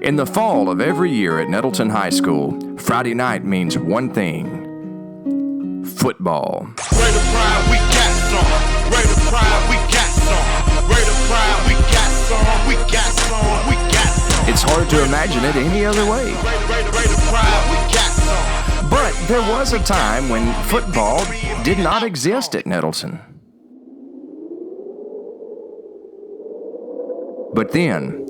In the fall of every year at Nettleton High School, Friday night means one thing: football. Raider pride, we got some. Raider pride, we got some. Raider pride, we got some. We got some. We got some. It's hard to imagine it any other way. Raider pride, we got some. But there was a time when football did not exist at Nettleton. But then,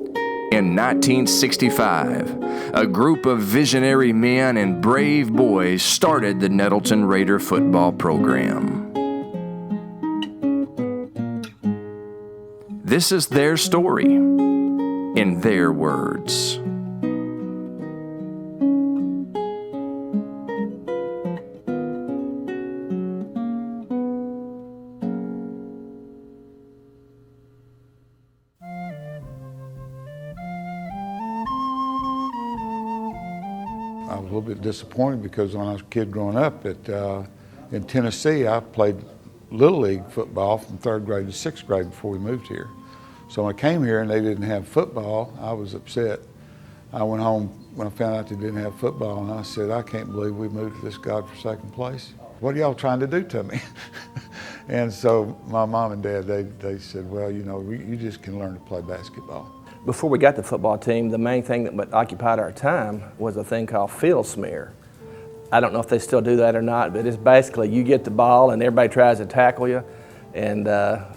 in 1965, a group of visionary men and brave boys started the Nettleton Raider football program. This is their story, in their words. I was a little bit disappointed because when I was a kid growing up in Tennessee, I played Little League football from 3rd grade to 6th grade before we moved here. So when I came here and they didn't have football, I was upset. I went home when I found out they didn't have football, and I said, I can't believe we moved to this godforsaken place. What are y'all trying to do to me? And so my mom and dad, they said, well, you know, you just can learn to play basketball. Before we got the football team, the main thing that occupied our time was a thing called field smear. I don't know if they still do that or not, but it's basically you get the ball and everybody tries to tackle you. And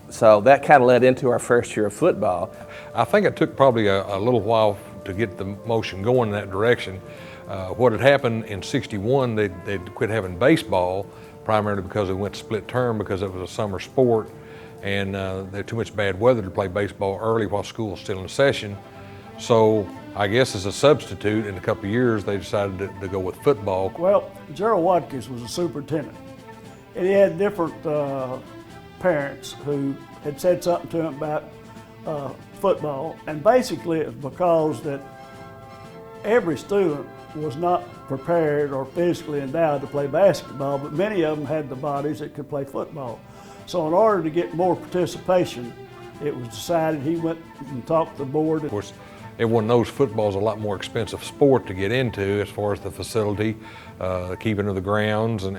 so that kind of led into our first year of football. I think it took probably a little while to get the motion going in that direction. What had happened in '61, they'd quit having baseball, primarily because it went to split term because it was a summer sport. And there was too much bad weather to play baseball early while school was still in session. So I guess as a substitute, in a couple of years, they decided to go with football. Well, Gerald Watkins was a superintendent, and he had different parents who had said something to him about football, and basically it was because that every student was not prepared or physically endowed to play basketball, but many of them had the bodies that could play football. So in order to get more participation, it was decided he went and talked to the board. Of course, everyone knows football is a lot more expensive sport to get into as far as the facility, the keeping of the grounds, and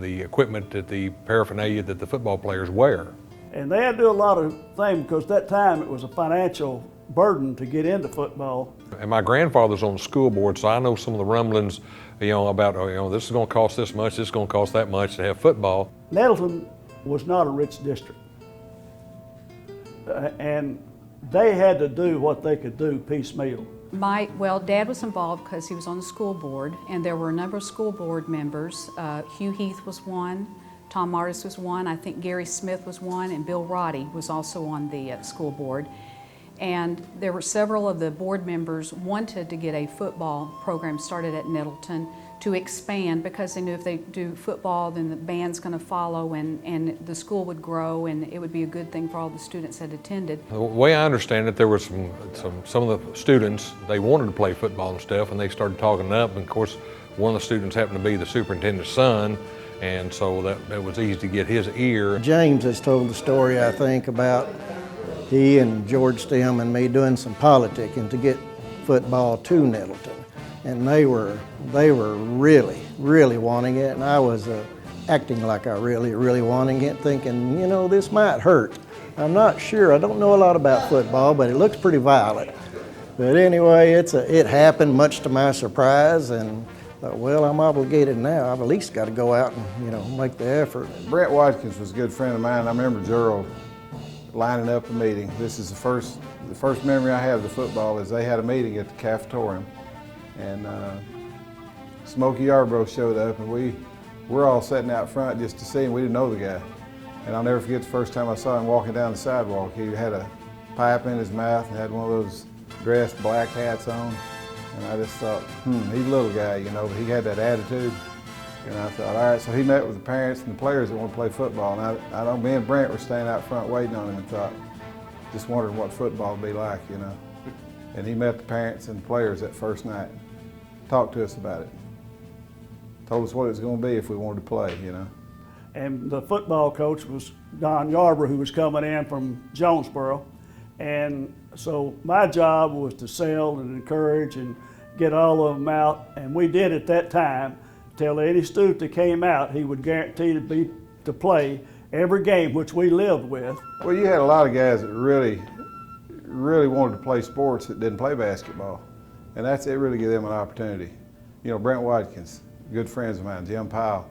the equipment, the paraphernalia that the football players wear. And they had to do a lot of things because at that time it was a financial burden to get into football. And my grandfather's on the school board, so I know some of the rumblings, about, this is going to cost this much, this is going to cost that much to have football. Nettleton was not a rich district. And they had to do what they could do piecemeal. Dad was involved because he was on the school board, and there were a number of school board members. Hugh Heath was one, Tom Martis was one, I think Gary Smith was one, and Bill Roddy was also on the school board. And there were several of the board members wanted to get a football program started at Nettleton to expand, because they knew if they do football, then the band's going to follow, and the school would grow, and it would be a good thing for all the students that attended. The way I understand it, there were some of the students, they wanted to play football and stuff, and they started talking up, and of course, one of the students happened to be the superintendent's son, and so that was easy to get his ear. James has told the story, I think, about he and George Stem and me doing some politicking to get football to Nettleton. And they were really, really wanting it, and I was acting like I really wanting it, thinking, this might hurt. I'm not sure, I don't know a lot about football, but it looks pretty violent. But anyway, it happened much to my surprise, and thought, well, I'm obligated now. I've at least got to go out and, make the effort. Brett Watkins was a good friend of mine. I remember Gerald lining up a meeting. This is the first memory I have of the football is they had a meeting at the cafetorium. And Smokey Arbor showed up, and we're all sitting out front just to see him. We didn't know the guy. And I'll never forget the first time I saw him walking down the sidewalk. He had a pipe in his mouth and had one of those dressed black hats on. And I just thought, he's a little guy, but he had that attitude. And I thought, all right, so he met with the parents and the players that want to play football. And I know me and Brent were standing out front waiting on him and thought, just wondering what football would be like, And he met the parents and the players that first night. Talked to us about it. Told us what it was going to be if we wanted to play, And the football coach was Don Yarborough, who was coming in from Jonesboro. And so my job was to sell and encourage and get all of them out. And we did at that time tell any student that came out, he would guarantee to play every game, which we lived with. Well, you had a lot of guys that really wanted to play sports that didn't play basketball. And it really gave them an opportunity. You know, Brent Watkins, good friends of mine, Jim Powell.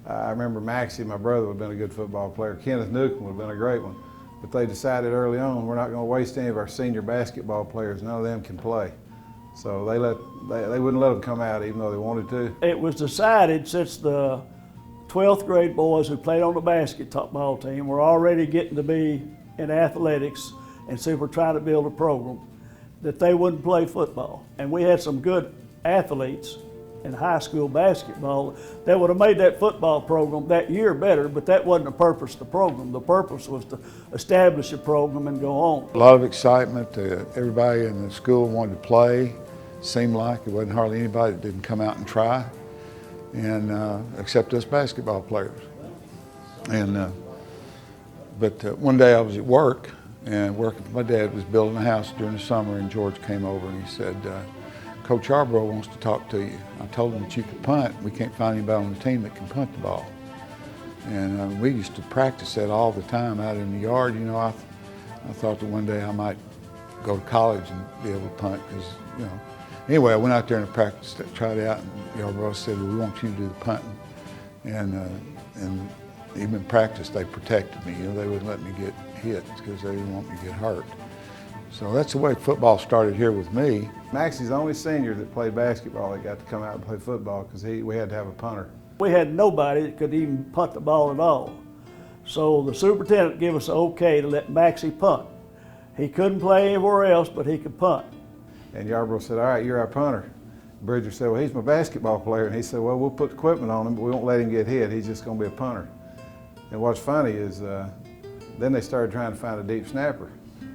I remember Maxie, my brother, would have been a good football player. Kenneth Newcomb would have been a great one. But they decided early on, we're not going to waste any of our senior basketball players. None of them can play. So they wouldn't let them come out even though they wanted to. It was decided since the 12th grade boys who played on the basketball team were already getting to be in athletics, and so we're trying to build a program, that they wouldn't play football. And we had some good athletes in high school basketball that would have made that football program that year better, but that wasn't the purpose of the program. The purpose was to establish a program and go on. A lot of excitement. Everybody in the school wanted to play. Seemed like it wasn't hardly anybody that didn't come out and try, and except us basketball players. And but one day I was at work, and my dad was building a house during the summer, and George came over and he said, Coach Arbor wants to talk to you. I told him that you could punt. We can't find anybody on the team that can punt the ball. And we used to practice that all the time out in the yard. You know, I thought that one day I might go to college and be able to punt, because, you know. Anyway, I went out there and practiced, tried it out, and Arbor said, well, we want you to do the punting. And even in practice, they protected me. You know, they wouldn't let me get hit because they didn't want me to get hurt. So that's the way football started here with me. Maxie's the only senior that played basketball that got to come out and play football, because we had to have a punter. We had nobody that could even punt the ball at all. So the superintendent gave us the okay to let Maxie punt. He couldn't play anywhere else, but he could punt. And Yarborough said, all right, you're our punter. Bridger said, well, he's my basketball player. And he said, well, we'll put equipment on him, but we won't let him get hit. He's just going to be a punter. And what's funny is then they started trying to find a deep snapper.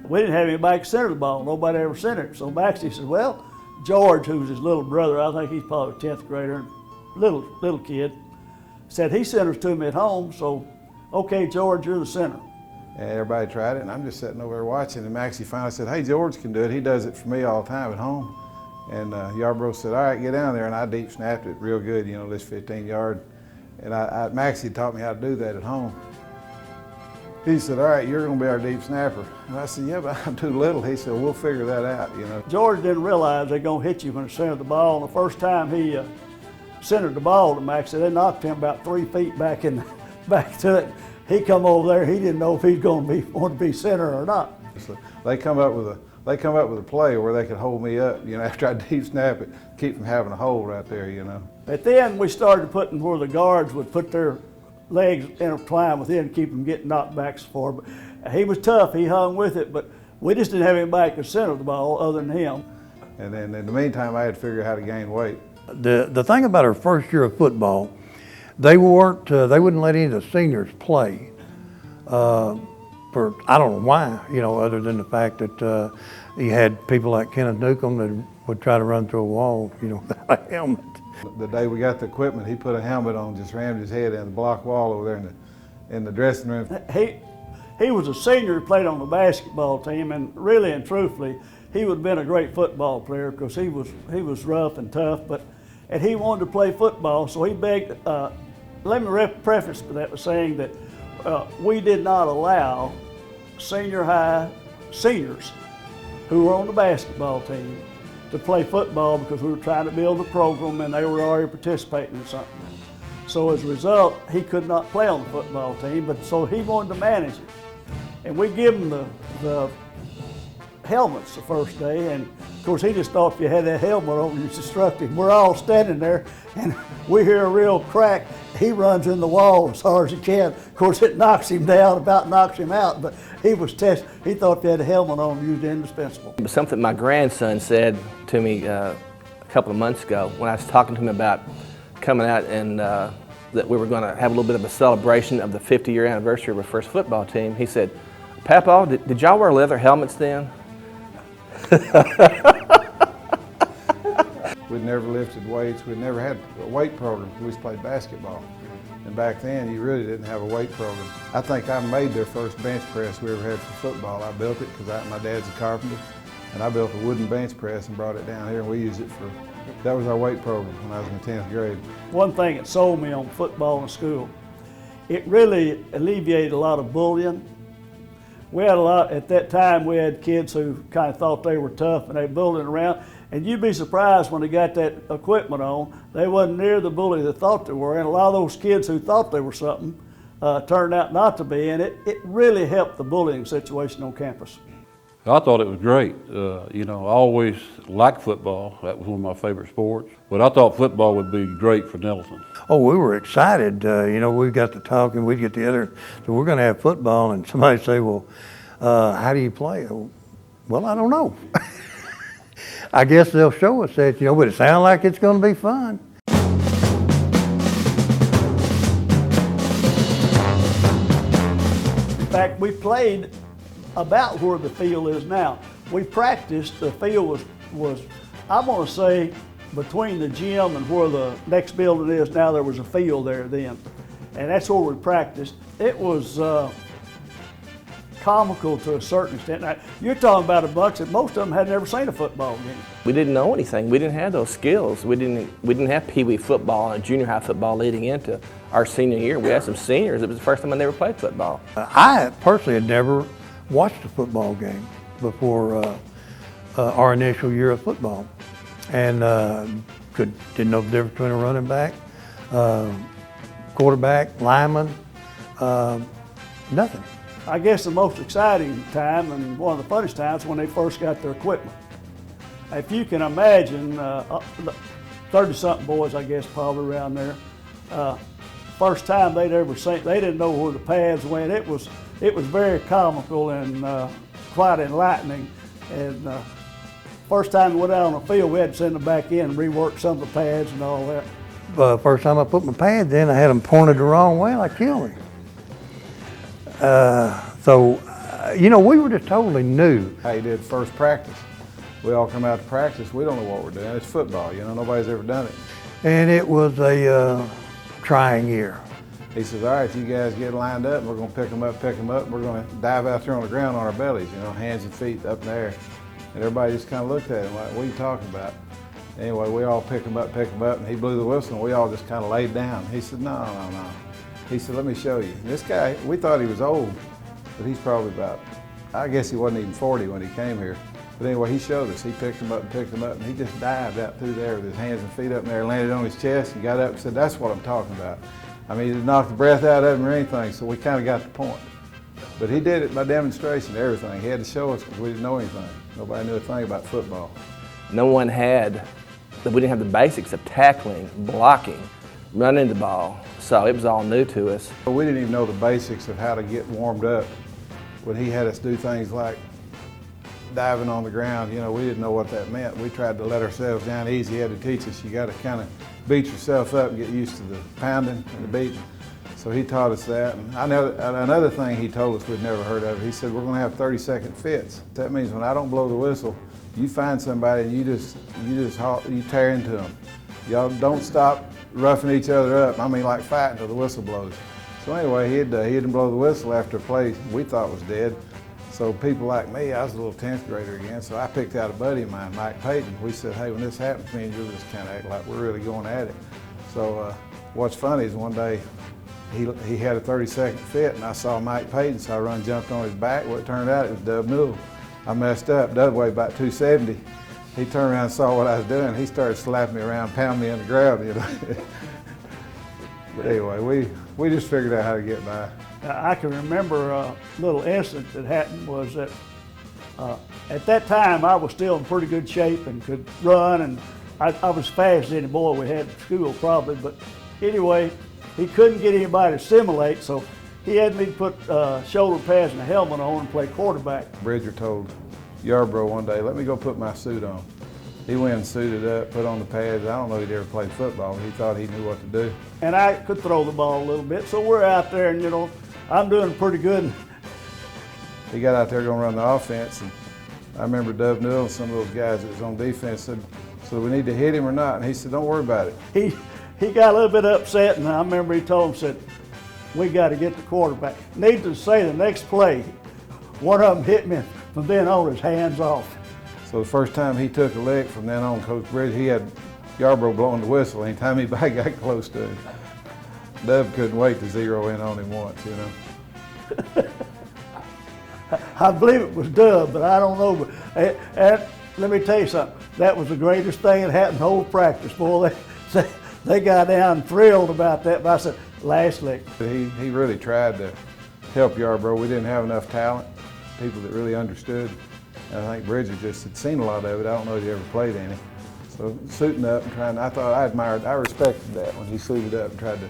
We didn't have anybody to center the ball. Nobody ever centered it. So Maxie said, well, George, who's his little brother, I think he's probably a 10th grader, little kid, said he centers to me at home, so okay, George, you're the center. And everybody tried it, and I'm just sitting over there watching, and Maxie finally said, hey, George can do it. He does it for me all the time at home. And Yarborough said, all right, get down there, and I deep snapped it real good, you know, this 15-yard. And Maxie taught me how to do that at home. He said, all right, you're going to be our deep snapper. And I said, yeah, but I'm too little. He said, we'll figure that out, you know. George didn't realize they're going to hit you when they center the ball. And the first time he centered the ball to Maxie, they knocked him about 3 feet back to it. He come over there, he didn't know if he's going to want to be center or not. So they come up with a play where they could hold me up, you know, after I deep snap it, keep from having a hole right there, you know. But then we started putting where the guards would put their legs intertwined with it and keep them getting knocked back and forth. But he was tough, he hung with it, but we just didn't have anybody that could center the ball other than him. And then in the meantime, I had to figure out how to gain weight. The thing about our first year of football, they wouldn't let any of the seniors play for, I don't know why, you know, other than the fact that you had people like Kenneth Newcomb that would try to run through a wall, you know, without a helmet. The day we got the equipment, he put a helmet on, just rammed his head in the block wall over there in the dressing room. He was a senior who played on the basketball team, and really and truthfully, he would have been a great football player because he was rough and tough, and he wanted to play football, so he begged. Let me preface that by saying that we did not allow senior high seniors who were on the basketball team to play football because we were trying to build a program and they were already participating in something. So as a result, he could not play on the football team, but so he wanted to manage it. And we give him the helmets the first day, and of course he just thought if you had that helmet on, you struck him. We're all standing there and we hear a real crack. He runs in the wall as hard as he can. Of course it knocks him down, about knocks him out, but he was tested. He thought if you had a helmet on, you was indispensable. Something my grandson said to me a couple of months ago when I was talking to him about coming out and that we were going to have a little bit of a celebration of the 50-year anniversary of our first football team. He said, Papa, did y'all wear leather helmets then? We'd never lifted weights. We'd never had a weight program. We just played basketball. And back then, you really didn't have a weight program. I think I made their first bench press we ever had for football. I built it because my dad's a carpenter, and I built a wooden bench press and brought it down here, and we used it for, that was our weight program when I was in the 10th grade. One thing that sold me on football in school, it really alleviated a lot of bullying. We had a lot, at that time, we had kids who kind of thought they were tough and they bullied around. And you'd be surprised when they got that equipment on, they wasn't near the bully they thought they were. And a lot of those kids who thought they were something turned out not to be. And it really helped the bullying situation on campus. I thought it was great. You know, I always liked football. That was one of my favorite sports. But I thought football would be great for Nettleton. Oh, we were excited. You know, we got to talking, we'd get together, so we're going to have football, and somebody say, well, how do you play? Well, I don't know. I guess they'll show us that, you know, but it sounds like it's going to be fun. In fact, we played about where the field is now. We practiced, the field was I want to say, between the gym and where the next building is now, there was a field there then. And that's where we practiced. It was comical to a certain extent. Now, you're talking about a bunch that most of them had never seen a football game. We didn't know anything. We didn't have those skills. We didn't have Pee Wee football and junior high football leading into our senior year. We had some seniors. It was the first time I never played football. I personally had never watched a football game before our initial year of football, and didn't know the difference between a running back, quarterback, lineman, nothing. I guess the most exciting time and one of the funniest times when they first got their equipment. If you can imagine, 30-something boys, I guess, probably around there. First time they'd ever seen, they didn't know where the pads went. It was very comical and quite enlightening. And first time we went out on the field, we had to send them back in and rework some of the pads and all that. First time I put my pads in, I had them pointed the wrong way, like killed me. You know, we were just totally new. How you did first practice. We all come out to practice, we don't know what we're doing. It's football, you know, nobody's ever done it. And it was a trying year. He says, all right, you guys get lined up, and we're going to pick them up, and we're going to dive out there on the ground on our bellies, you know, hands and feet up in the air. And everybody just kind of looked at him like, what are you talking about? Anyway, we all pick them up, and he blew the whistle, and we all just kind of laid down. He said, no. He said, let me show you. And this guy, we thought he was old, but he's probably about, I guess he wasn't even 40 when he came here. But anyway, he showed us. He picked him up, and he just dived out through there with his hands and feet up in there, landed on his chest, and got up and said, that's what I'm talking about. I mean, he didn't knock the breath out of him or anything, so we kind of got the point. But he did it by demonstration, everything. He had to show us because we didn't know anything. Nobody knew a thing about football. We didn't have the basics of tackling, blocking, running the ball, so it was all new to us. We didn't even know the basics of how to get warmed up. When he had us do things like diving on the ground, you know, we didn't know what that meant. We tried to let ourselves down easy. He had to teach us, you got to kind of beat yourself up and get used to the pounding and the beating. So he taught us that. And another thing he told us we'd never heard of, he said, we're going to have 30-second fits. That means when I don't blow the whistle, you find somebody and you tear into them. Y'all don't stop roughing each other up. I mean, like fighting till the whistle blows. So anyway, he didn't blow the whistle after a play we thought was dead. So people like me, I was a little 10th grader again, so I picked out a buddy of mine, Mike Payton. We said, hey, when this happens, me and you'll just kind of act like we're really going at it. So what's funny is one day he had a 30-second fit, and I saw Mike Payton, so I jumped on his back. Well, it turned out it was Dub Newell. I messed up. Dub weighed about 270. He turned around and saw what I was doing. He started slapping me around, pounding me on the ground, you know. But anyway, we just figured out how to get by. I can remember a little incident that happened was that at that time I was still in pretty good shape and could run, and I was fast as any boy we had at school probably, but anyway, he couldn't get anybody to simulate, so he had me put shoulder pads and a helmet on and play quarterback. Bridger told Arbor one day, let me go put my suit on. He went and suited up, put on the pads. I don't know if he'd ever played football, but he thought he knew what to do. And I could throw the ball a little bit, so we're out there and, you know, I'm doing pretty good. He got out there going to run the offense, and I remember Dub Newell and some of those guys that was on defense said, so we need to hit him or not? And he said, don't worry about it. he got a little bit upset, and I remember he told him, said, we got to get the quarterback. Needless to say, the next play, one of them hit me. From then on, his hands off. So the first time he took a lick, from then on, Coach Bridge, he had Yarborough blowing the whistle anytime anybody got close to him. Dub couldn't wait to zero in on him once, you know. I believe it was Dub, but I don't know. And let me tell you something. That was the greatest thing that happened the whole practice. Boy, they got down thrilled about that. But I said, last lick. He really tried to help Yarborough. We didn't have enough talent, people that really understood. And I think Bridger just had seen a lot of it. I don't know if he ever played any. So suiting up and trying, I respected that when he suited up and tried to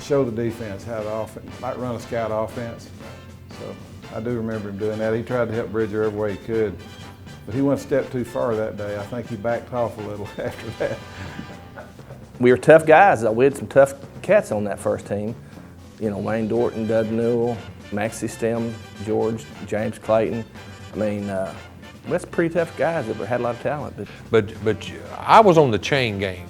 show the defense how to might run a scout offense. So I do remember him doing that. He tried to help Bridger every way he could. But he went a step too far that day. I think he backed off a little after that. We were tough guys, though. We had some tough cats on that first team. You know, Wayne Dorton, Dud Newell, Maxie Stem, George, James Clayton. I mean, that's pretty tough guys that had a lot of talent. But I was on the chain game.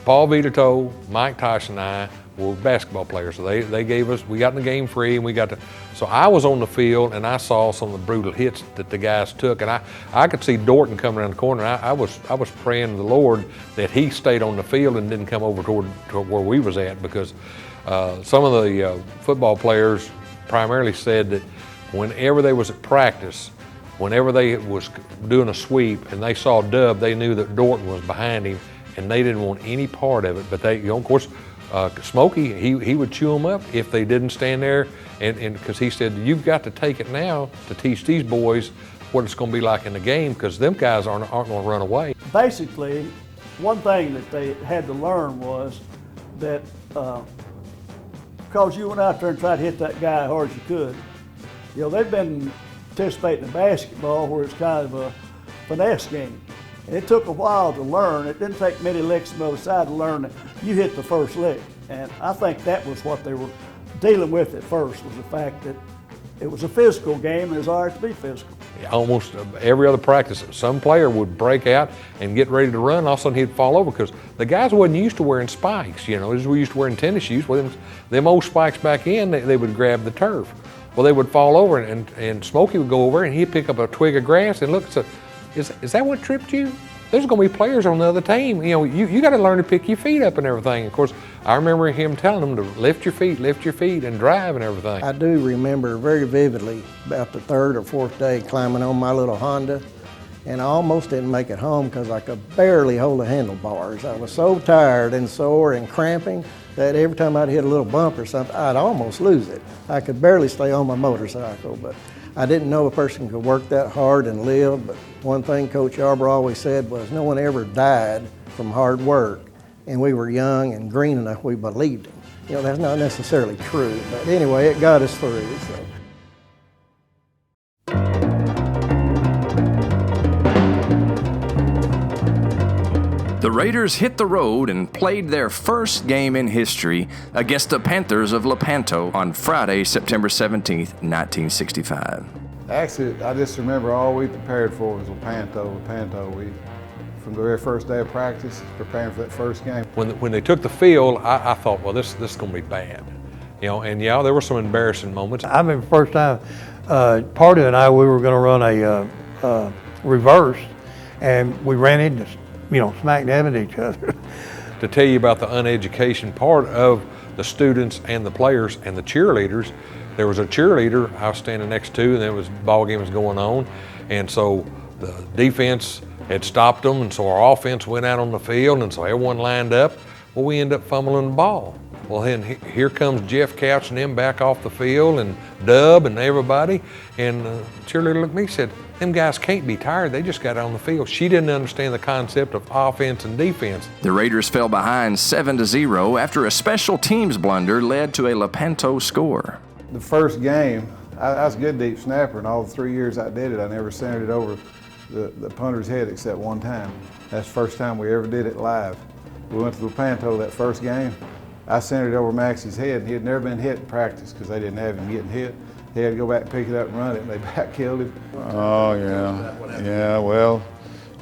Paul Vitato, Mike Tyson, and I were basketball players. So they gave us, we got in the game free, and we got to, so I was on the field and I saw some of the brutal hits that the guys took, and I could see Dorton coming around the corner. I was praying to the Lord that he stayed on the field and didn't come over toward where we was at, because some of the football players primarily said that whenever they was at practice, whenever they was doing a sweep and they saw Dub, they knew that Dorton was behind him, and they didn't want any part of it. But they, you know, of course, Smokey, he would chew them up if they didn't stand there, and because he said, you've got to take it now to teach these boys what it's going to be like in the game, because them guys aren't going to run away. Basically, one thing that they had to learn was that because you went out there and tried to hit that guy as hard as you could, you know, they've been participating in basketball where it's kind of a finesse game. And it took a while to learn. It didn't take many licks on the other side to learn that you hit the first lick. And I think that was what they were dealing with at first, was the fact that it was a physical game and it was all right to be physical. Almost every other practice, some player would break out and get ready to run, all of a sudden he'd fall over, because the guys wasn't used to wearing spikes, you know, we used to wearing tennis shoes. Well, them old spikes back in, they would grab the turf. Well, they would fall over, and Smokey would go over and he'd pick up a twig of grass and look and say, is that what tripped you? There's going to be players on the other team. You know, you got to learn to pick your feet up and everything. Of course, I remember him telling them to lift your feet, and drive and everything. I do remember very vividly about the third or fourth day climbing on my little Honda, and I almost didn't make it home because I could barely hold the handlebars. I was so tired and sore and cramping that every time I'd hit a little bump or something, I'd almost lose it. I could barely stay on my motorcycle, but I didn't know a person could work that hard and live. But one thing Coach Arbor always said was no one ever died from hard work, and we were young and green enough we believed him. You know, that's not necessarily true, but anyway, it got us through. So. The Raiders hit the road and played their first game in history against the Panthers of Lepanto on Friday, September 17th, 1965. Actually, I just remember all we prepared for was Lepanto. We, from the very first day of practice, preparing for that first game. When they took the field, I thought, well, this is going to be bad. You know, and yeah, there were some embarrassing moments. I remember the first time, Party and I, we were going to run a reverse, and we ran into, you know, smack dab at each other. To tell you about the uneducation part of the students and the players and the cheerleaders, there was a cheerleader I was standing next to, and there was ball game was going on, and so the defense had stopped them, and so our offense went out on the field, and so everyone lined up. Well, we ended up fumbling the ball. Well, then here comes Jeff Couch and them back off the field, and Dub and everybody, and the cheerleader looked at me and said, them guys can't be tired, they just got on the field. She didn't understand the concept of offense and defense. The Raiders fell behind 7-0 after a special teams blunder led to a Lepanto score. The first game, I was a good deep snapper, and all the 3 years I did it, I never centered it over the punter's head except one time. That's the first time we ever did it live. We went to Lepanto that first game. I centered it over Max's head, and he had never been hit in practice because they didn't have him getting hit. He had to go back and pick it up and run it, and they back killed him. Oh, yeah. Yeah, well,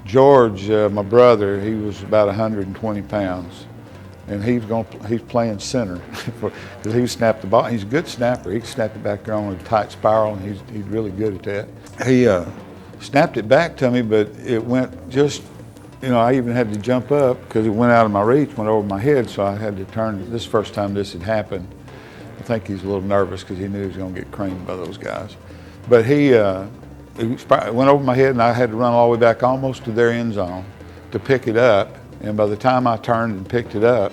George, my brother, he was about 120 pounds. and he's playing center because he snapped the ball. He's a good snapper. He can snap it back there on a tight spiral, and he's really good at that. He snapped it back to me, but it went just, I even had to jump up because it went out of my reach, went over my head, so I had to turn. This is the first time this had happened. I think he's a little nervous because he knew he was going to get creamed by those guys. But he went over my head, and I had to run all the way back almost to their end zone to pick it up. And by the time I turned and picked it up,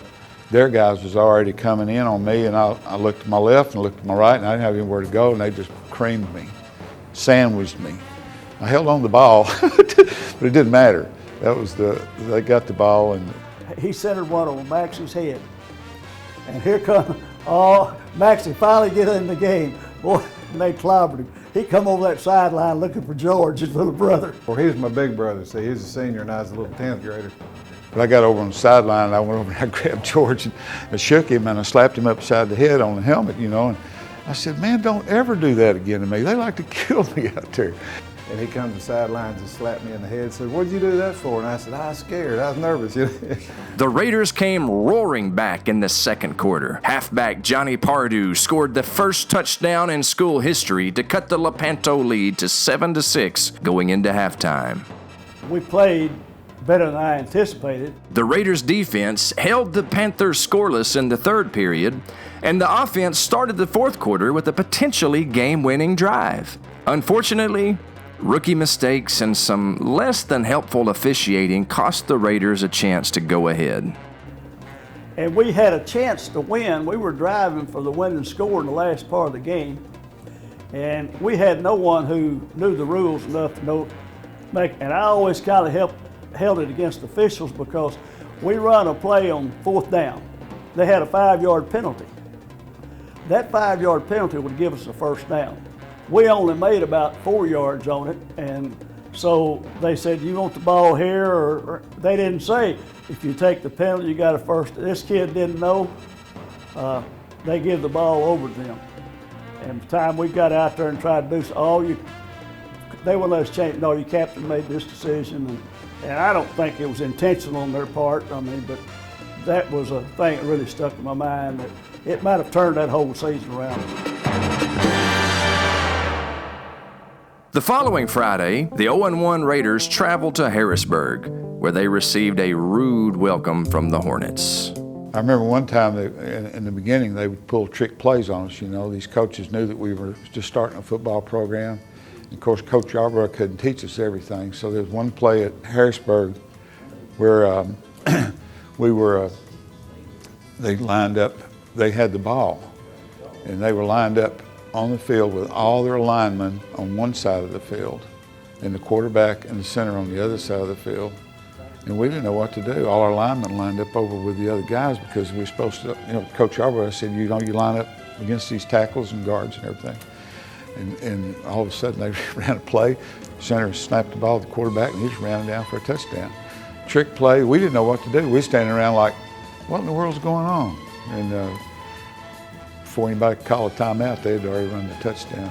their guys was already coming in on me, and I looked to my left and looked to my right, and I didn't have anywhere to go, and they just creamed me, sandwiched me. I held on the ball, but it didn't matter. They got the ball, and He centered one on Maxie's head. And here come, Maxie finally get in the game. Boy, and they clobbered him. He come over that sideline looking for George, his little brother. Well, he was my big brother, so he was a senior and I was a little 10th grader. But I got over on the sideline, and I went over and I grabbed George and I shook him, and I slapped him upside the head on the helmet, and I said, man, don't ever do that again to me. They like to kill me out there. And he comes to the sidelines and slapped me in the head and said, what'd you do that for? And I said, I was scared, I was nervous. The Raiders came roaring back in the second quarter. Halfback Johnny Pardue scored the first touchdown in school history to cut the Lepanto lead to 7-6 going into halftime. We played better than I anticipated. The Raiders' defense held the Panthers scoreless in the third period, and the offense started the fourth quarter with a potentially game-winning drive. Unfortunately, rookie mistakes and some less than helpful officiating cost the Raiders a chance to go ahead. And we had a chance to win. We were driving for the winning score in the last part of the game. And we had no one who knew the rules enough to and I always kind of held it against officials because we run a play on fourth down. They had a 5-yard penalty. That 5-yard penalty would give us a first down. We only made about 4 yards on it, and so they said, you want the ball here, or they didn't say, if you take the penalty, you got a first. This kid didn't know. They give the ball over to them. And the time we got out there and tried to do they wouldn't let us change. No, your captain made this decision, and I don't think it was intentional on their part. But that was a thing that really stuck in my mind, that it might have turned that whole season around. The following Friday, the 0-1 Raiders traveled to Harrisburg, where they received a rude welcome from the Hornets. I remember one time in the beginning they would pull trick plays on us. These coaches knew that we were just starting a football program. And of course, Coach Arbor couldn't teach us everything. So there was one play at Harrisburg where they lined up, they had the ball, and they were lined up on the field with all their linemen on one side of the field and the quarterback and the center on the other side of the field. And we didn't know what to do. All our linemen lined up over with the other guys because we were supposed to, Coach Arbor said, you line up against these tackles and guards and everything. And all of a sudden they ran a play, center snapped the ball to the quarterback, and he just ran it down for a touchdown. Trick play, we didn't know what to do. We were standing around like, what in the world's going on? And before anybody could call a timeout, they had already run the touchdown.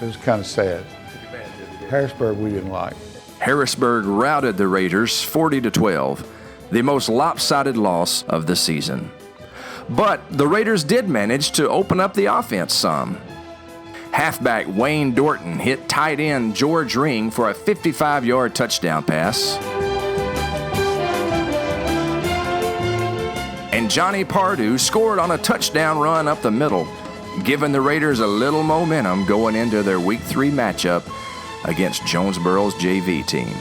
It was kind of sad. Harrisburg we didn't like. Harrisburg routed the Raiders 40-12, the most lopsided loss of the season. But the Raiders did manage to open up the offense some. Halfback Wayne Dorton hit tight end George Ring for a 55-yard touchdown pass. And Johnny Pardue scored on a touchdown run up the middle, giving the Raiders a little momentum going into their Week 3 matchup against Jonesboro's JV team.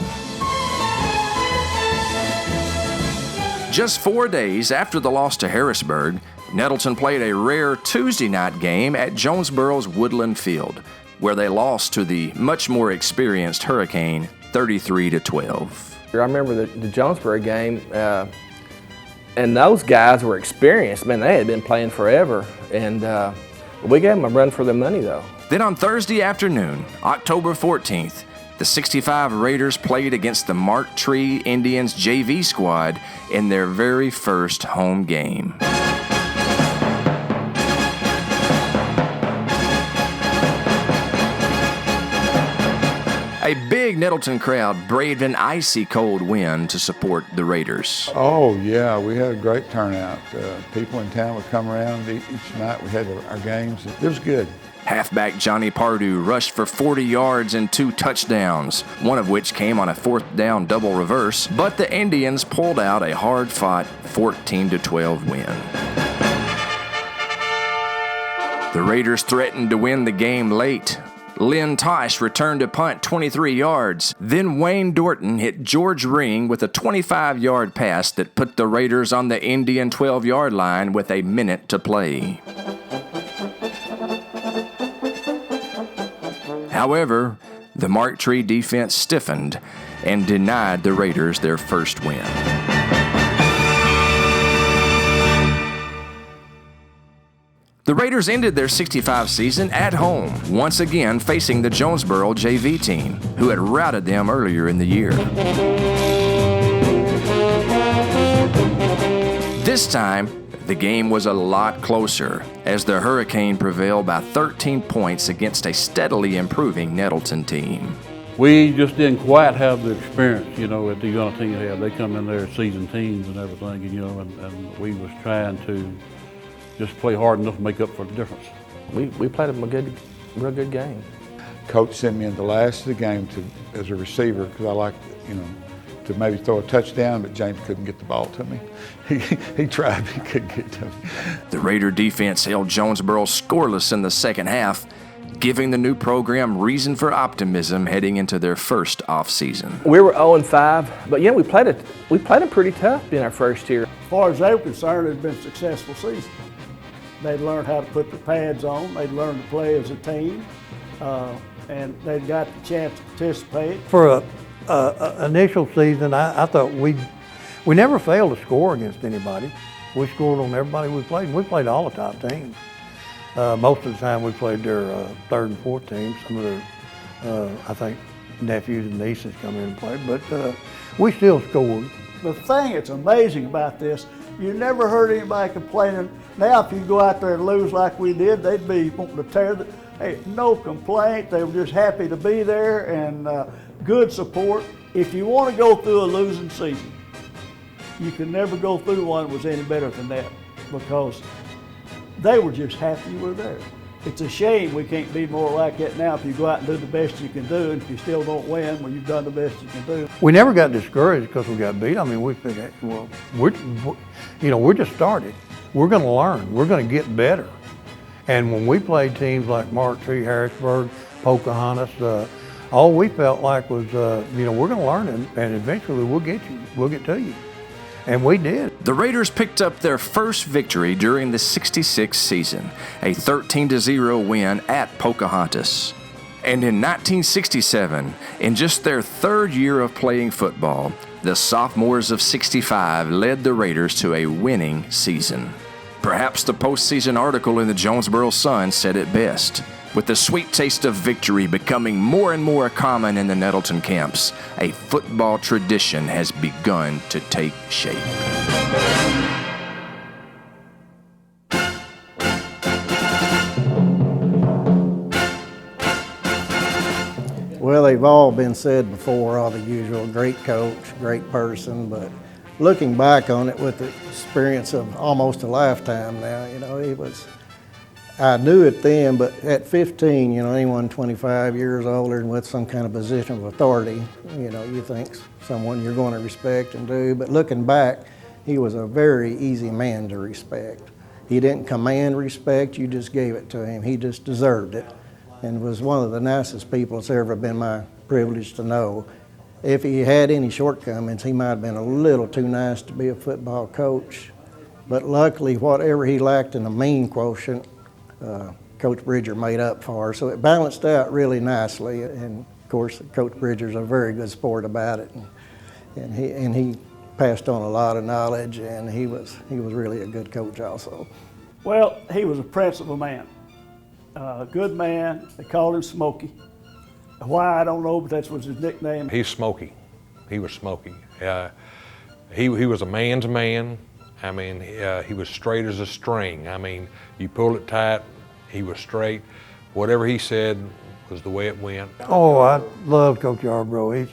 Just 4 days after the loss to Harrisburg, Nettleton played a rare Tuesday night game at Jonesboro's Woodland Field, where they lost to the much more experienced Hurricane 33-12. I remember the Jonesboro game, and those guys were experienced. Man, they had been playing forever, and we gave them a run for their money, though. Then on Thursday afternoon, October 14th, the 65 Raiders played against the Mark Tree Indians JV squad in their very first home game. A big Nettleton crowd braved an icy cold wind to support the Raiders. Oh, yeah, we had a great turnout. People in town would come around each night. We had our games. It was good. Halfback Johnny Pardue rushed for 40 yards and 2 touchdowns, one of which came on a 4th down double reverse, but the Indians pulled out a hard-fought 14-12 win. The Raiders threatened to win the game late. Lynn Tosh returned to punt 23 yards. Then Wayne Dorton hit George Ring with a 25-yard pass that put the Raiders on the Indian 12-yard line with a minute to play. However, the Mark Tree defense stiffened and denied the Raiders their first win. The Raiders ended their 65 season at home, once again facing the Jonesboro JV team, who had routed them earlier in the year. This time, the game was a lot closer, as the Hurricane prevailed by 13 points against a steadily improving Nettleton team. We just didn't quite have the experience, that the young team had. They come in there seasoned teams and everything, and we was trying to just play hard enough to make up for the difference. We played them a real good game. Coach sent me in the last of the game as a receiver because I like, to maybe throw a touchdown, but James couldn't get the ball to me. He tried, but he couldn't get to me. The Raider defense held Jonesboro scoreless in the second half, giving the new program reason for optimism heading into their first offseason. We were 0-5, but we played them pretty tough in our first year. As far as they were concerned, it had been a successful season. They'd learned how to put the pads on. They'd learned to play as a team, and they'd got the chance to participate. For a initial season, I thought we never failed to score against anybody. We scored on everybody we played, and we played all the top teams. Most of the time we played their third and fourth teams. Some of their, I think, nephews and nieces come in and played, but we still scored. The thing that's amazing about this, you never heard anybody complaining. Now, if you go out there and lose like we did, they'd be wanting to tear the. Hey, no complaint. They were just happy to be there and good support. If you want to go through a losing season, you can never go through one that was any better than that because they were just happy you were there. It's a shame we can't be more like that now. If you go out and do the best you can do, and if you still don't win, well, you've done the best you can do. We never got discouraged because we got beat. I mean, we figured, well, we're just started. We're going to learn. We're going to get better. And when we played teams like Mark Tree, Harrisburg, Pocahontas, all we felt like was, we're going to learn and eventually we'll get to you. And we did. The Raiders picked up their first victory during the 66 season, a 13-0 win at Pocahontas. And in 1967, in just their third year of playing football, the sophomores of 65 led the Raiders to a winning season. Perhaps the postseason article in the Jonesboro Sun said it best. With the sweet taste of victory becoming more and more common in the Nettleton camps, a football tradition has begun to take shape. Well, they've all been said before, all the usual, great coach, great person, but looking back on it with the experience of almost a lifetime now, I knew it then, but at 15, anyone 25 years older and with some kind of position of authority, you think someone you're going to respect and do. But looking back, he was a very easy man to respect. He didn't command respect, you just gave it to him. He just deserved it and was one of the nicest people it's ever been my privilege to know. If he had any shortcomings, he might have been a little too nice to be a football coach. But luckily, whatever he lacked in the mean quotient, Coach Bridger made up for. So it balanced out really nicely. And of course, Coach Bridger's a very good sport about it. And he passed on a lot of knowledge, and he was really a good coach also. Well, he was a principled man, a good man. They called him Smokey. Why, I don't know, but that was his nickname. He's Smokey. He was Smokey. He was a man's man. I mean, he was straight as a string. I mean, you pull it tight, he was straight. Whatever he said was the way it went? Oh, I love Coach Arbor. He's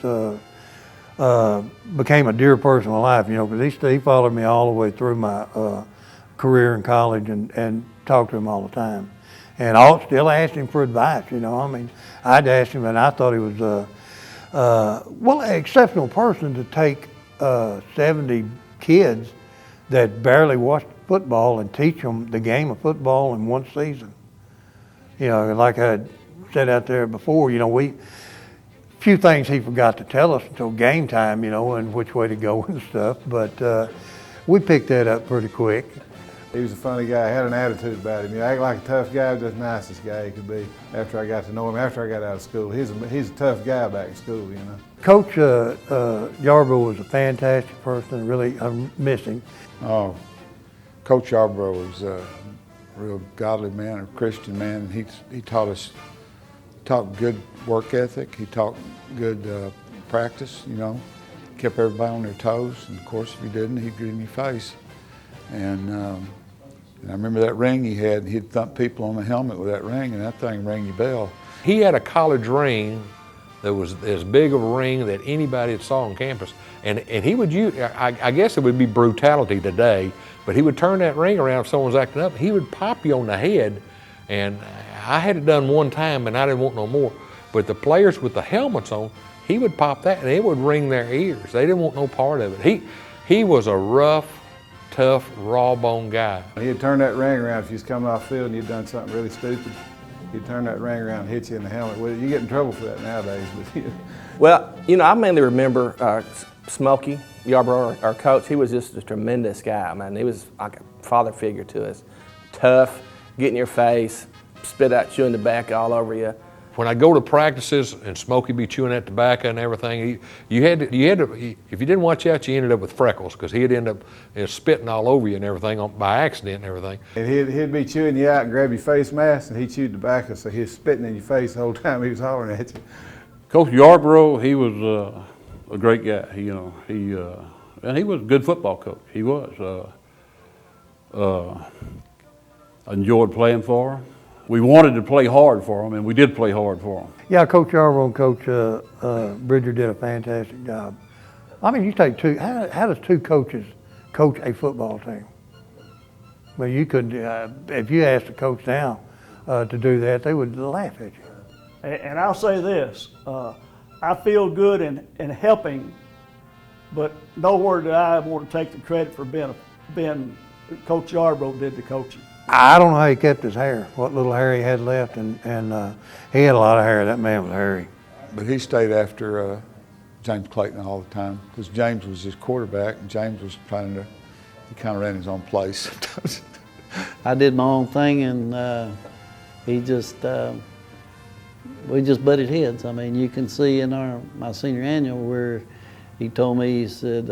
became a dear person in my life, you know, because he followed me all the way through my career in college and talked to him all the time. And I still asked him for advice, you know. I mean, I'd ask him, and I thought he was, well, an exceptional person to take 70 kids that barely watched football and teach them the game of football in one season. You know, like I said out there before, you know, few things he forgot to tell us until game time, you know, and which way to go and stuff. But we picked that up pretty quick. He was a funny guy, had an attitude about him. He acted like a tough guy, just the nicest guy he could be. After I got to know him, after I got out of school, he's a tough guy back in school, you know. Coach Yarborough was a fantastic person. Really, I miss him. Oh, Coach Arbor was a real godly man, a Christian man. He taught good work ethic. He taught good practice, you know, kept everybody on their toes. And of course, if you didn't, he'd get in your face. And I remember that ring he had. He'd thump people on the helmet with that ring, and that thing rang your bell. He had a college ring that was as big of a ring that anybody had saw on campus. And he would use, I guess it would be brutality today, but he would turn that ring around if someone was acting up. He would pop you on the head, and I had it done one time and I didn't want no more. But the players with the helmets on, he would pop that and it would ring their ears. They didn't want no part of it. He was a rough, tough, raw bone guy. He'd turn that ring around if you was coming off the field and you'd done something really stupid. He'd turn that ring around and hit you in the helmet with it. You get in trouble for that nowadays. But Well, you know, I mainly remember Smokey Yarborough, our coach. He was just a tremendous guy, man. He was like a father figure to us. Tough, get in your face, spit out chewing tobacco all over you. When I go to practices and Smokey be chewing that tobacco and everything, you had to, if you didn't watch out, you ended up with freckles because he'd end up spitting all over you and everything by accident and everything. and he'd be chewing you out and grab your face mask, and he chewed tobacco, so he was spitting in your face the whole time he was hollering at you. Coach Yarborough, he was a great guy. And he was a good football coach. He was. I enjoyed playing for him. We wanted to play hard for him, and we did play hard for him. Yeah, Coach Arbor and Coach Bridger did a fantastic job. I mean, you take two, how does two coaches coach a football team? Well, you couldn't, if you asked a coach now to do that, they would laugh at you. And I'll say this, I feel good in helping, but nowhere do I want to take the credit for being Coach Yarborough did the coaching. I don't know how he kept his hair, what little hair he had left, and he had a lot of hair. That man was hairy. But he stayed after James Clayton all the time because James was his quarterback, and James was he kind of ran his own place sometimes. I did my own thing, and he just, we just butted heads. I mean, you can see in my senior annual where he told me, he said,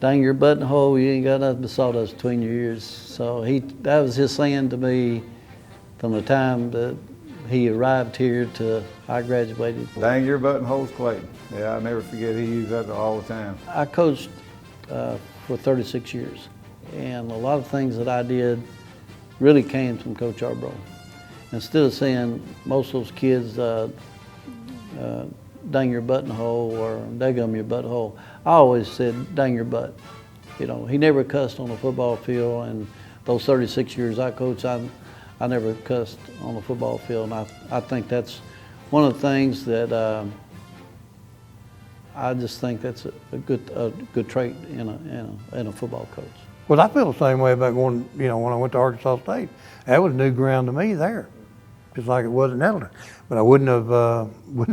dang your buttonhole, you ain't got nothing but sawdust between your ears. So that was his saying to me from the time that he arrived here to I graduated. Dang your buttonholes, Clayton. Yeah, I'll never forget, he used that all the time. I coached for 36 years, and a lot of things that I did really came from Coach Arbor. Instead of saying most of those kids, dang your buttonhole or daggum your butthole, I always said dang your butt. You know, he never cussed on the football field, and those 36 years I coached, I never cussed on the football field, and I think that's one of the things that I just think that's a good trait in a football coach. Well, I feel the same way about going, you know, when I went to Arkansas State. That was new ground to me there, just like it was in Nettleton. But I wouldn't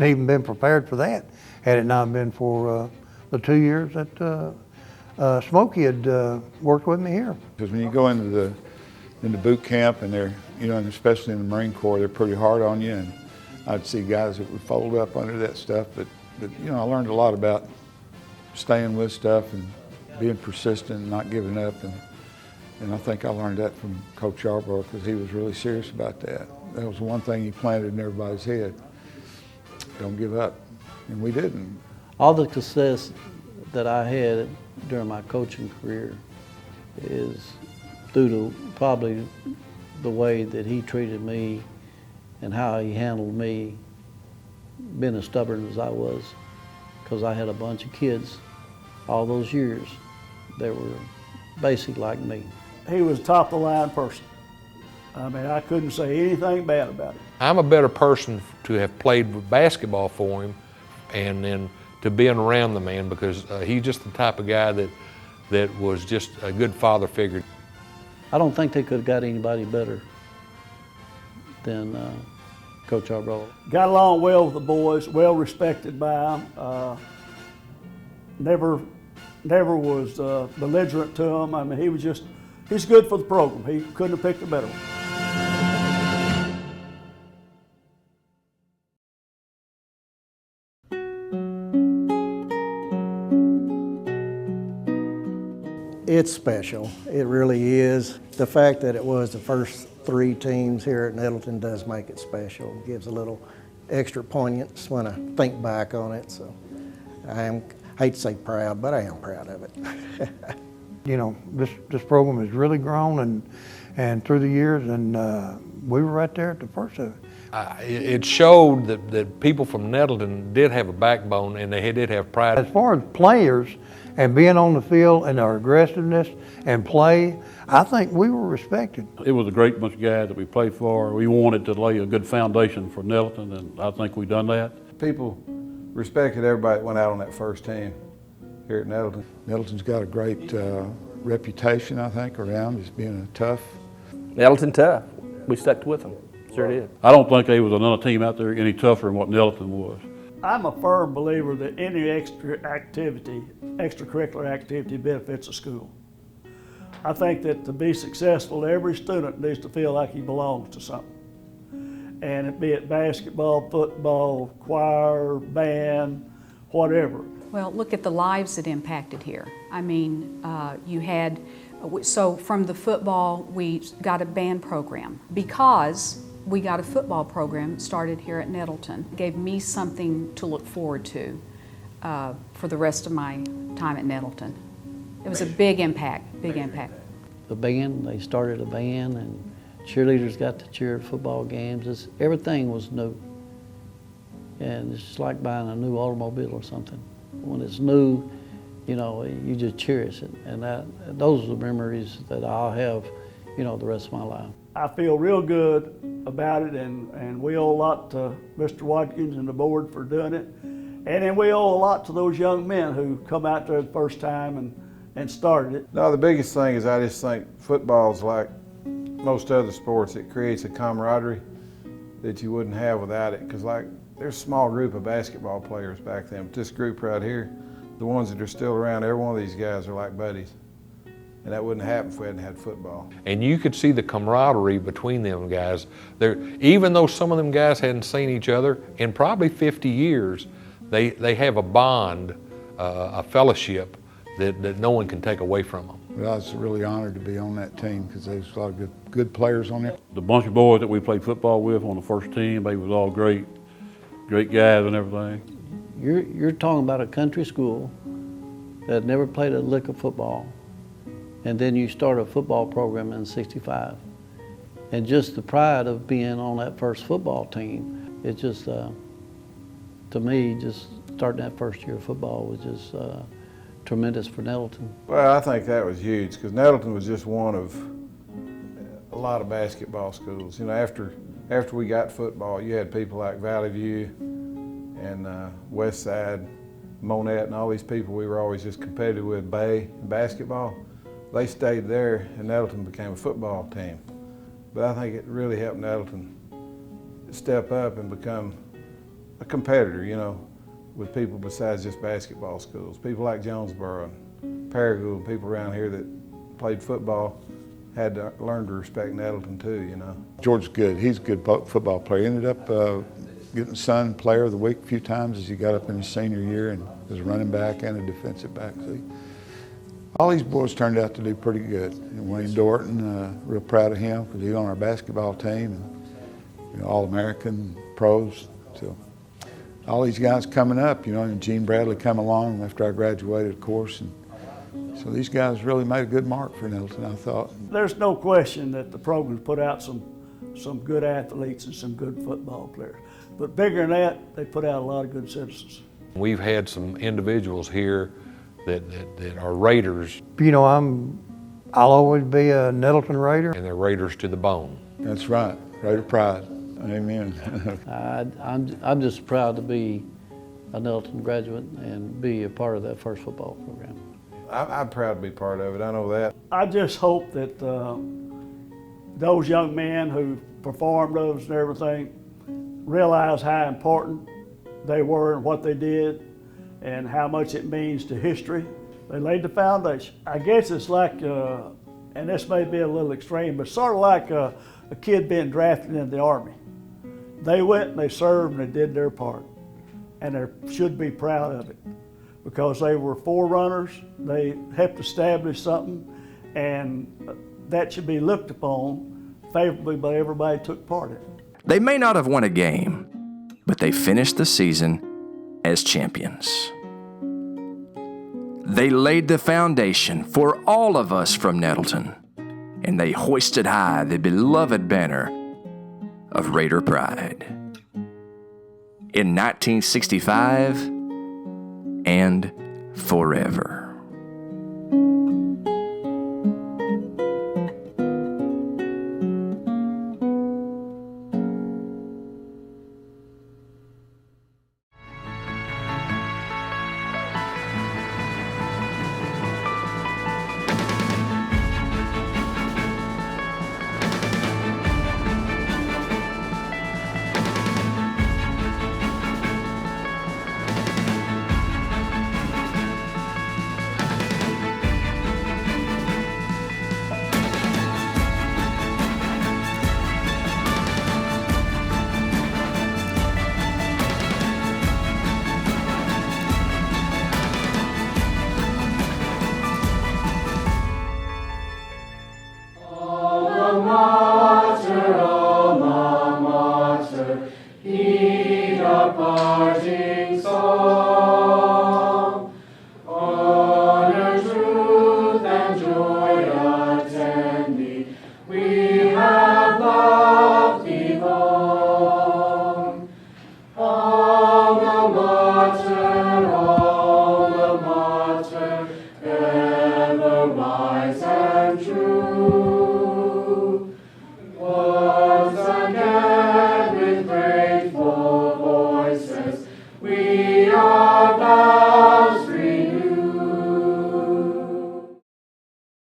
even been prepared for that had it not been for the 2 years that Smokey had worked with me here. Because when you go into boot camp and they're, you know, and especially in the Marine Corps, they're pretty hard on you. And I'd see guys that would fold up under that stuff. But you know, I learned a lot about staying with stuff and being persistent and not giving up. And I think I learned that from Coach Arbor because he was really serious about that. That was one thing he planted in everybody's head. Don't give up. And we didn't. All the success that I had during my coaching career is due to probably the way that he treated me and how he handled me being as stubborn as I was, because I had a bunch of kids all those years that were basically like me. He was a top-of-the-line person. I mean, I couldn't say anything bad about it. I'm a better person to have played basketball for him and then to being around the man, because he's just the type of guy that was just a good father figure. I don't think they could have got anybody better than Coach Arbor. Got along well with the boys, well respected by them. Never was belligerent to them. I mean, he's good for the program. He couldn't have picked a better one. It's special. It really is. The fact that it was the first 3 teams here at Nettleton does make it special. It gives a little extra poignance when I think back on it. So I hate to say proud, but I am proud of it. You know, this program has really grown and through the years, and we were right there at the first of it. It showed that people from Nettleton did have a backbone, and they did have pride. As far as players and being on the field and our aggressiveness and play, I think we were respected. It was a great bunch of guys that we played for. We wanted to lay a good foundation for Nettleton, and I think we've done that. People respected everybody that went out on that first team here at Nettleton. Nettleton's got a great reputation, I think, around as being a tough. Nettleton tough. We stuck with them. Sure did. I don't think there was another team out there any tougher than what Nettleton was. I'm a firm believer that any extracurricular activity benefits a school. I think that to be successful, every student needs to feel like he belongs to something. And be it basketball, football, choir, band, whatever. Well, look at the lives it impacted here. I mean, so from the football, we got a band program. Because we got a football program started here at Nettleton, it gave me something to look forward to for the rest of my time at Nettleton. It was a big impact, big impact. The band, they started a band, and cheerleaders got to cheer at football games. Everything was new. And it's just like buying a new automobile or something. When it's new, you know, you just cherish it. And those are the memories that I'll have, you know, the rest of my life. I feel real good about it, and we owe a lot to Mr. Watkins and the board for doing it. And then we owe a lot to those young men who come out there the first time and started it. No, the biggest thing is I just think football's like most other sports. It creates a camaraderie that you wouldn't have without it. Because like there's a small group of basketball players back then, but this group right here, the ones that are still around, every one of these guys are like buddies. And that wouldn't happen if we hadn't had football. And you could see the camaraderie between them guys. Even though some of them guys hadn't seen each other in probably 50 years, they have a bond, a fellowship that no one can take away from them. Well, I was really honored to be on that team because there's a lot of good players on there. The bunch of boys that we played football with on the first team, they was all great guys and everything. You're talking about a country school that never played a lick of football. And then you start a football program in '65. And just the pride of being on that first football team, it just, to me, just starting that first year of football was just tremendous for Nettleton. Well, I think that was huge because Nettleton was just one of a lot of basketball schools. You know, after we got football, you had people like Valley View and West Side, Monette, and all these people we were always just competitive with, Bay, in basketball. They stayed there, and Nettleton became a football team. But I think it really helped Nettleton step up and become a competitor, you know, with people besides just basketball schools. People like Jonesboro and Paragould, people around here that played football had to learn to respect Nettleton too, you know. George's good. He's a good football player. He ended up getting Sun Player of the Week a few times as he got up in his senior year, and was a running back and a defensive back. So all these boys turned out to do pretty good. And Wayne Dorton, real proud of him because he was on our basketball team, and you know, All-American pros. So all these guys coming up, you know, and Gene Bradley come along after I graduated, of course. And so these guys really made a good mark for Nettleton, I thought. There's no question that the program's put out some some good athletes and some good football players. But bigger than that, they put out a lot of good citizens. We've had some individuals here that are Raiders, You know, I'll always be a Nettleton Raider. and they're Raiders to the bone. That's right, Raider pride. Amen. I'm just proud to be a Nettleton graduate and be a part of that first football program. I'm proud to be part of it, I know that. I just hope that those young men who performed those and everything realize how important they were and what they did and how much it means to history. They laid the foundation. I guess it's like, and this may be a little extreme, but sort of like a kid being drafted into the Army. They went and they served and they did their part, and they should be proud of it because they were forerunners. They helped establish something, and that should be looked upon favorably by everybody who took part in it. They may not have won a game, but they finished the season as champions. They laid the foundation for all of us from Nettleton, and they hoisted high the beloved banner of Raider pride. In 1965 and forever.